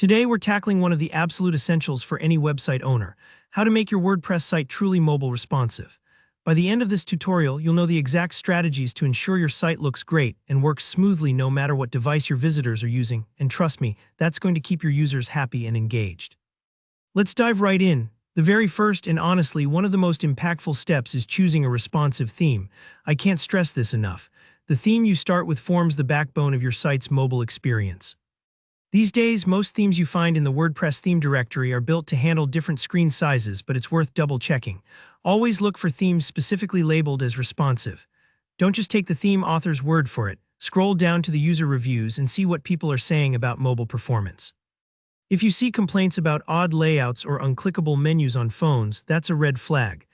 Today we're tackling one of the absolute essentials for any website owner: how to make your WordPress site truly mobile responsive. By the end of this tutorial, you'll know the exact strategies to ensure your site looks great and works smoothly no matter what device your visitors are using, and trust me, that's going to keep your users happy and engaged. Let's dive right in. The very first and honestly one of the most impactful steps is choosing a responsive theme. I can't stress this enough. The theme you start with forms the backbone of your site's mobile experience. These days, most themes you find in the WordPress theme directory are built to handle different screen sizes, but it's worth double-checking. Always look for themes specifically labeled as responsive. Don't just take the theme author's word for it. Scroll down to the user reviews and see what people are saying about mobile performance. If you see complaints about odd layouts or unclickable menus on phones, that's a red flag.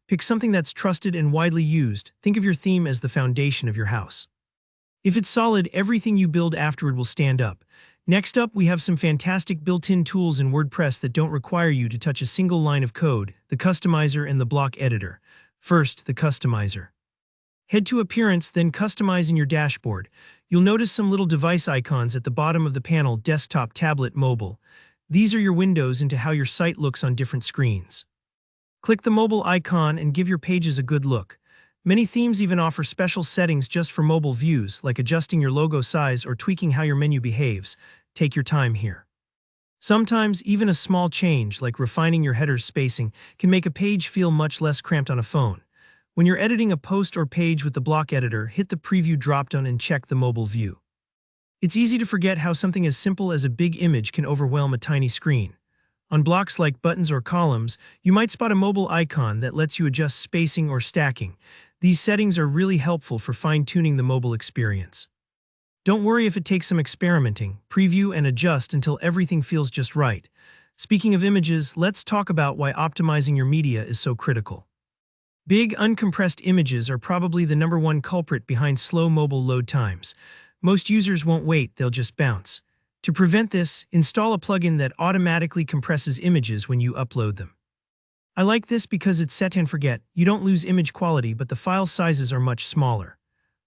Pick something that's trusted and widely used. Think of your theme as the foundation of your house. If it's solid, everything you build afterward will stand up. Next up, we have some fantastic built-in tools in WordPress that don't require you to touch a single line of code: the customizer and the block editor. First, the customizer. Head to Appearance, then Customize in your dashboard. You'll notice some little device icons at the bottom of the panel: desktop, tablet, mobile. These are your windows into how your site looks on different screens. Click the mobile icon and give your pages a good look. Many themes even offer special settings just for mobile views, like adjusting your logo size or tweaking how your menu behaves. Take your time here. Sometimes, even a small change, like refining your header's spacing, can make a page feel much less cramped on a phone. When you're editing a post or page with the block editor, hit the Preview dropdown and check the mobile view. It's easy to forget how something as simple as a big image can overwhelm a tiny screen. On blocks like buttons or columns, you might spot a mobile icon that lets you adjust spacing or stacking. These settings are really helpful for fine-tuning the mobile experience. Don't worry if it takes some experimenting. Preview and adjust until everything feels just right. Speaking of images, let's talk about why optimizing your media is so critical. Big, uncompressed images are probably the #1 culprit behind slow mobile load times. Most users won't wait, they'll just bounce. To prevent this, install a plugin that automatically compresses images when you upload them. I like this because it's set and forget. You don't lose image quality, but the file sizes are much smaller.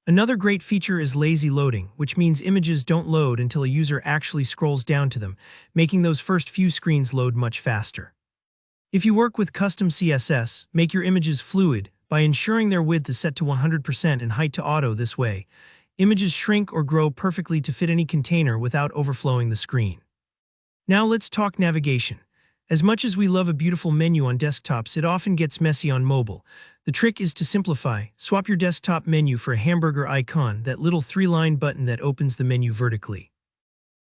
Another great feature is lazy loading, which means images don't load until a user actually scrolls down to them, making those first few screens load much faster. If you work with custom CSS, make your images fluid by ensuring their width is set to 100% and height to auto. This way, images shrink or grow perfectly to fit any container without overflowing the screen. Now let's talk navigation. As much as we love a beautiful menu on desktops, it often gets messy on mobile. The trick is to simplify. Swap your desktop menu for a hamburger icon, that little 3-line button that opens the menu vertically.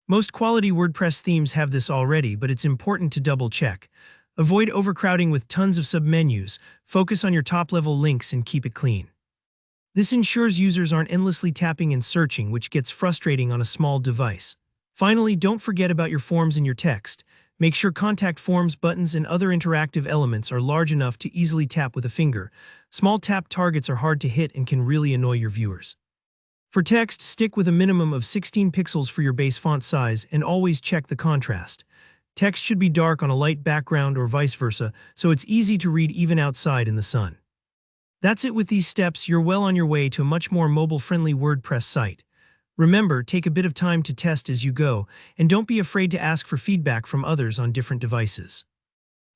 Most quality WordPress themes have this already, but it's important to double-check. Avoid overcrowding with tons of submenus. Focus on your top-level links and keep it clean. This ensures users aren't endlessly tapping and searching, which gets frustrating on a small device. Finally, don't forget about your forms and your text. Make sure contact forms, buttons, and other interactive elements are large enough to easily tap with a finger. Small tap targets are hard to hit and can really annoy your viewers. For text, stick with a minimum of 16 pixels for your base font size, and always check the contrast. Text should be dark on a light background or vice versa, so it's easy to read even outside in the sun. That's it. With these steps, you're well on your way to a much more mobile-friendly WordPress site. Remember, take a bit of time to test as you go, and don't be afraid to ask for feedback from others on different devices.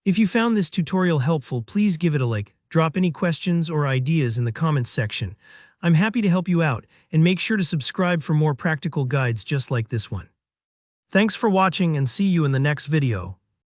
If you found this tutorial helpful, please give it a like, drop any questions or ideas in the comments section. I'm happy to help you out, and make sure to subscribe for more practical guides just like this one. Thanks for watching, and see you in the next video.